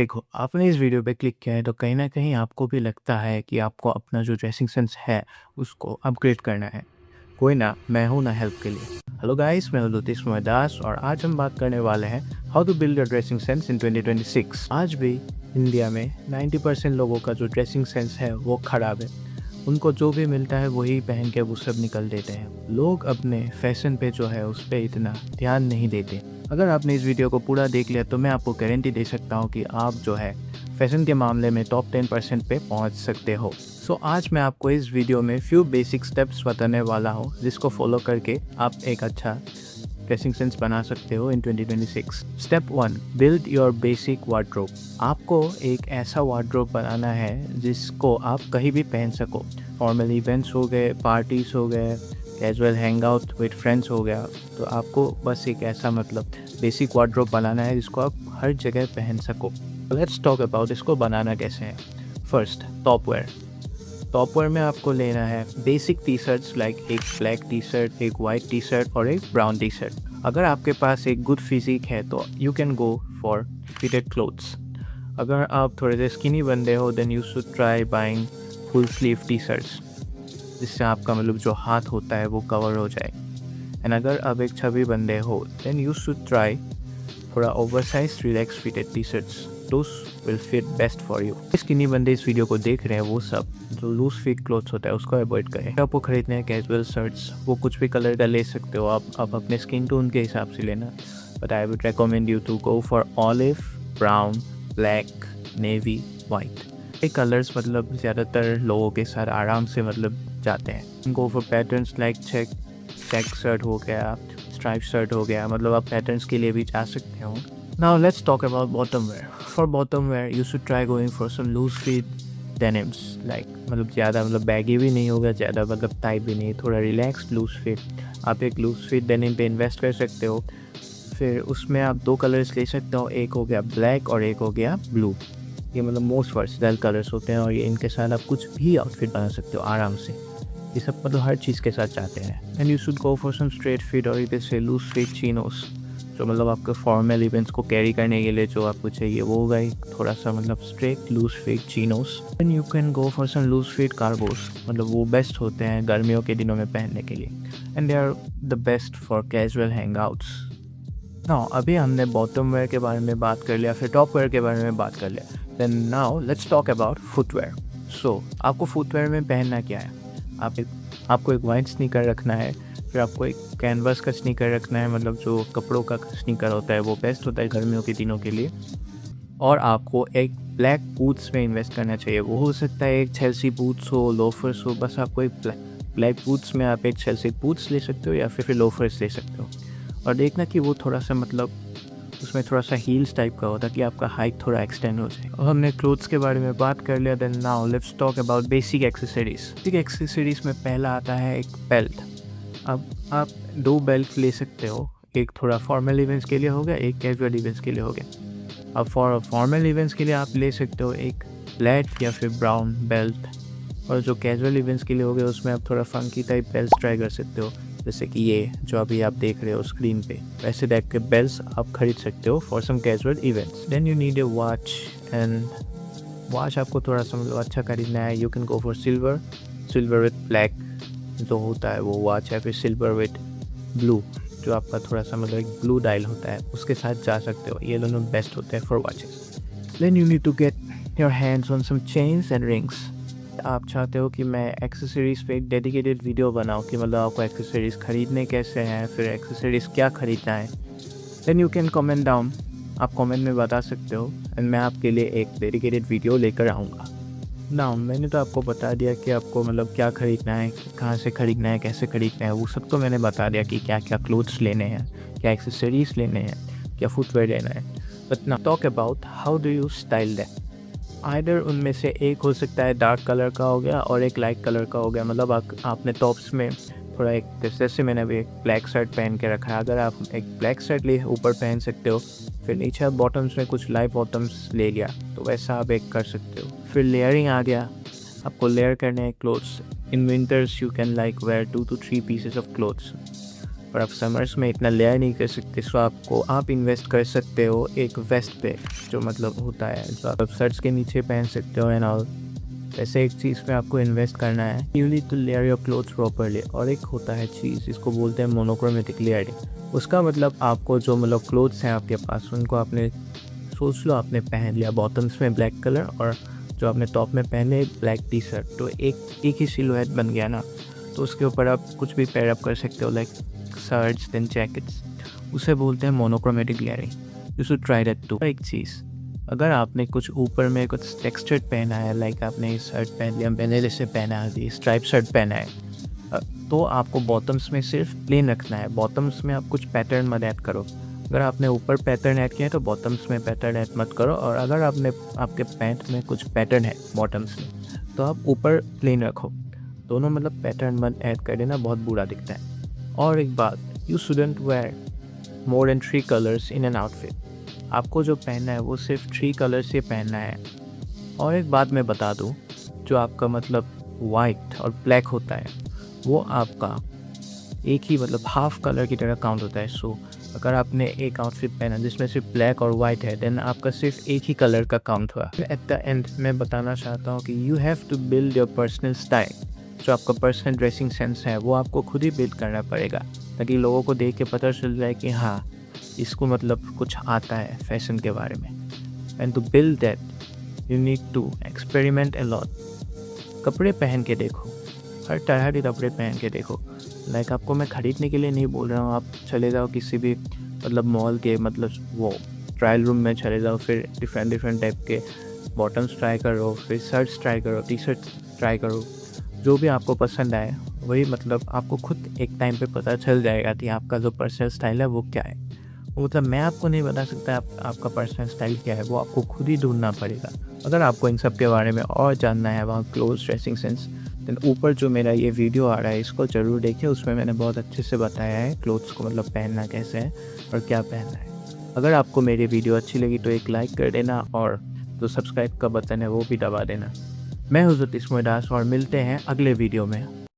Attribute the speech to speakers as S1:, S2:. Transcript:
S1: देखो, आपने इस वीडियो पे क्लिक किया है तो कहीं न कहीं आपको भी लगता है कि आपको अपना जो ड्रेसिंग सेंस है, उसको अपग्रेड करना है। कोई ना, मैं हूँ ना हेल्प के लिए। हेलो गाइस, मैं हूँ लुतिश दास और आज हम बात करने वाले हैं how to build your dressing sense in 2026। आज भी इंडिया में 90% लोगों का जो ड्रेसिंग सेंस है वो खराब है। उनको जो भी मिलता है वही पहन के वो सब निकल देते हैं। लोग अपने फैशन पे जो है उस पर इतना ध्यान नहीं देते। अगर आपने इस वीडियो को पूरा देख लिया तो मैं आपको गारंटी दे सकता हूँ कि आप जो है फैशन के मामले में टॉप 10% पे पहुँच सकते हो। सो आज मैं आपको इस वीडियो में फ्यू बेसिक स्टेप्स बताने वाला हूँ जिसको फॉलो करके आप एक अच्छा ड्रेसिंग सेंस बना सकते हो इन 2026। Step 1, build your basic wardrobe. आपको एक ऐसा वार्डरोब बनाना है जिसको आप कहीं भी पहन सको। फॉर्मल इवेंट्स हो गए, पार्टीज हो गए, casual hang out with friends हो गया, तो आपको बस एक ऐसा बेसिक वार्डरोब बनाना है जिसको आप हर जगह पहन सको। लेट्स टॉक अबाउट इसको बनाना कैसे है। फर्स्ट, टॉपवेयर में आपको लेना है बेसिक टी शर्ट्स लाइक एक ब्लैक टी शर्ट, एक वाइट टी शर्ट और एक ब्राउन टी शर्ट। अगर आपके पास एक गुड फिजिक है तो you can go for fitted clothes. अगर आप थोड़े से स्किनी बंदे हो then you should try buying full sleeve T shirts, जिससे आपका जो हाथ होता है वो कवर हो जाए। एंड अगर आप एक छवि बंदे हो देन यू शुड ट्राई थोड़ा oversize relax fitted T shirts. Those will fit best for you. Skinny बंदे इस वीडियो को देख रहे हैं वो सब जो लूज फिट क्लोथ्स होता है उसको अवॉइड करें। आपको खरीदने हैं कैजुअल शर्ट्स, वो कुछ भी कलर का ले सकते हो आप अपने स्किन टोन के हिसाब से लेना। But I would recommend you to go for olive, brown, black, navy, white. ये कलर्स ज़्यादातर लोगों के साथ आराम से जाते हैं। Go for patterns like check shirt हो गया, स्ट्राइप शर्ट हो गया, आप पैटर्न्स के लिए भी जा सकते हो। Now let's talk about bottom wear. For bottom wear you should try going for some loose fit denims like ज़्यादा बैगी भी नहीं होगा, ज़्यादा टाइट भी नहीं, थोड़ा रिलैक्स लूज फिट। आप एक लूज फिट डेनिम पे इन्वेस्ट कर सकते हो। फिर उसमें आप दो कलर्स ले सकते हो, एक हो गया ब्लैक और एक हो गया ब्लू। ये मोस्ट वर्सेटाइल कलर्स होते हैं और ये इनके साथ आप कुछ भी आउटफिट बना सकते हो आराम से। ये सब हर चीज़ के साथ चाहते हैं। And you should go for some straight fit और इधर से लूज फिट चीनोस, जो आपके फॉर्मल इवेंट्स को कैरी करने के लिए जो आपको चाहिए वो होगा एक थोड़ा सा straight loose fit chinos. And you can go for some loose fit cargos, वो बेस्ट होते हैं गर्मियों के दिनों में पहनने के लिए। And they are the best for casual hangouts. Now अभी हमने बॉटम वेयर के बारे में बात कर लिया, फिर टॉप वेयर के बारे में बात कर लिया। Then now let's talk about footwear. So आपको फुटवेयर में पहनना क्या है? आपको एक वाइट स्नीकर रखना है, फिर आपको एक कैनवास का स्नीकर रखना है, जो कपड़ों का स्नीकर होता है वो बेस्ट होता है गर्मियों के दिनों के लिए। और आपको एक ब्लैक बूट्स में इन्वेस्ट करना चाहिए। वो हो सकता है एक चेल्सी बूट्स हो, लोफर्स हो, बस आपको एक ब्लैक बूट्स में आप एक चेल्सी बूट्स ले सकते हो या फिर लोफर्स ले सकते हो। और देखना कि वो थोड़ा सा उसमें थोड़ा सा हील्स टाइप का होता है कि आपका हाइट थोड़ा एक्सटेंड हो जाए। और हमने क्लोथ्स के बारे में बात कर लिया। Then now let's talk about basic accessories. Basic accessories में पहला आता है एक बेल्ट। अब आप दो बेल्ट ले सकते हो, एक थोड़ा फॉर्मल इवेंट्स के लिए हो गया, एक कैजुअल इवेंट्स के लिए हो गया। अब फॉर्मल इवेंट्स के लिए आप ले सकते हो एक ब्लैक या फिर ब्राउन बेल्ट, और जो कैजुअल इवेंट्स के लिए हो गया उसमें आप थोड़ा फंकी टाइप बेल्ट ट्राई कर सकते हो, जैसे कि ये जो अभी आप देख रहे हो स्क्रीन पे, वैसे टाइप के बेल्ट्स आप खरीद सकते हो for some casual events. Then you need a watch, and watch आपको थोड़ा सा अच्छा खरीदना है। You can go for silver with black जो होता है वो वॉच है, फिर सिल्वर विद ब्लू जो आपका थोड़ा सा एक ब्लू डायल होता है उसके साथ जा सकते हो। ये दोनों बेस्ट होते हैं for watches. Then you need to get your hands on some chains and rings. आप चाहते हो कि मैं एक्सेसरीज़ पे एक डेडिकेटेड वीडियो बनाऊँ कि आपको एक्सेसरीज़ ख़रीदने कैसे हैं, फिर एक्सेसरीज़ क्या ख़रीदना है, then you can comment down. आप कमेंट में बता सकते हो एंड मैं आपके लिए एक डेडिकेटेड वीडियो लेकर आऊँगा। ना मैंने तो आपको बता दिया कि आपको क्या ख़रीदना है, कहाँ से ख़रीदना है, कैसे ख़रीदना है, वो सब तो मैंने बता दिया कि क्या क्या क्लोथ्स लेने हैं, क्या एक्सेसरीज़ लेने हैं, क्या फुटवेयर लेना है। बट ना talk about how do you style that. Either उनमें से एक हो सकता है डार्क कलर का हो गया और एक लाइट कलर का हो गया। आपने टॉप्स में थोड़ा एक जैसे मैंने अभी एक ब्लैक शर्ट पहन के रखा है, अगर आप एक ब्लैक शर्ट ले ऊपर पहन सकते हो, फिर नीचे आप बॉटम्स में कुछ लाइट बॉटम्स ले लिया, तो वैसा आप एक कर सकते हो। फिर लेयरिंग आ गया, आपको लेयर करने हैं clothes. In winters you can wear 2 to 3 pieces of clothes. पर आप समर्स में इतना लेयर नहीं कर सकते, सो आप इन्वेस्ट कर सकते हो एक वेस्ट पे, जो मतलब होता है जो आप शर्ट्स के नीचे पहन सकते हो एंड ऑल। ऐसे एक चीज़ पे आपको इन्वेस्ट करना है। You need to layer your clothes properly. और एक होता है चीज़, इसको बोलते हैं मोनोक्रोमेटिक लेयरिंग। उसका मतलब आपको जो मतलब क्लोथ्स हैं आपके पास, उनको आपने सोच लो आपने पहन लिया बॉटम्स में ब्लैक कलर और जो आपने टॉप में पहने ब्लैक टी शर्ट, तो एक ही सिलुएट बन गया ना। तो उसके ऊपर आप कुछ भी पेयर अप कर सकते हो, लाइक शर्ट्स देन जैकेट्स। उसे बोलते हैं monochromatic layering. You should try that too. एक चीज़, अगर आपने कुछ ऊपर में कुछ टेक्सचर्ड पहना है, लाइक आपने शर्ट पहन लिया, मैंने जैसे पहना है स्ट्राइप शर्ट पहना है, तो आपको बॉटम्स में सिर्फ प्लेन रखना है। बॉटम्स में आप कुछ पैटर्न मत ऐड करो। अगर आपने ऊपर पैटर्न ऐड किया है तो बॉटम्स में पैटर्न ऐड मत करो। और अगर आपके पैंट में कुछ पैटर्न है बॉटम्स में, तो आप ऊपर प्लेन रखो। दोनों मतलब पैटर्न मत ऐड कर देना, बहुत बुरा दिखता है। और एक बात, you shouldn't wear more than 3 colours in an outfit. आपको जो पहनना है वो सिर्फ 3 कलर से पहनना है। और एक बात मैं बता दूँ, जो आपका मतलब वाइट और ब्लैक होता है, वो आपका एक ही मतलब हाफ कलर की तरह काउंट होता है। सो अगर आपने एक आउटफिट पहना जिसमें सिर्फ ब्लैक और वाइट है, देन आपका सिर्फ एक ही कलर का काउंट हुआ। एट द एंड मैं बताना चाहता हूँ कि you have to build your personal style. जो आपका पर्सनल ड्रेसिंग सेंस है वो आपको खुद ही बिल्ड करना पड़ेगा, ताकि लोगों को देख के पता चल जाए कि हाँ, इसको मतलब कुछ आता है फैशन के बारे में। And to build that you need to experiment a lot. कपड़े पहन के देखो, हर तरह के कपड़े पहन के देखो। लाइक आपको मैं ख़रीदने के लिए नहीं बोल रहा हूँ, आप चले जाओ किसी भी मतलब मॉल के मतलब वो ट्रायल रूम में चले जाओ, फिर डिफरेंट टाइप के बॉटम्स ट्राई करो, फिर शर्ट्स ट्राई करो, टी शर्ट ट्राई करो। जो भी आपको पसंद आए वही मतलब आपको खुद एक टाइम पे पता चल जाएगा कि आपका जो पर्सनल स्टाइल है वो क्या है। मतलब मैं आपको नहीं बता सकता आपका पर्सनल स्टाइल क्या है, वो आपको खुद ही ढूंढना पड़ेगा। अगर आपको इन सब के बारे में और जानना है, वहाँ क्लोथ ड्रेसिंग सेंस, देन ऊपर जो मेरा ये वीडियो आ रहा है इसको ज़रूर देखिए। उसमें मैंने बहुत अच्छे से बताया है क्लोथ्स को मतलब पहनना कैसे है और क्या पहनना है। अगर आपको मेरी वीडियो अच्छी लगी तो एक लाइक कर देना और जो सब्सक्राइब का बटन है वो भी दबा देना। मैं हूं ज्योतिष मोहदास और मिलते हैं अगले वीडियो में।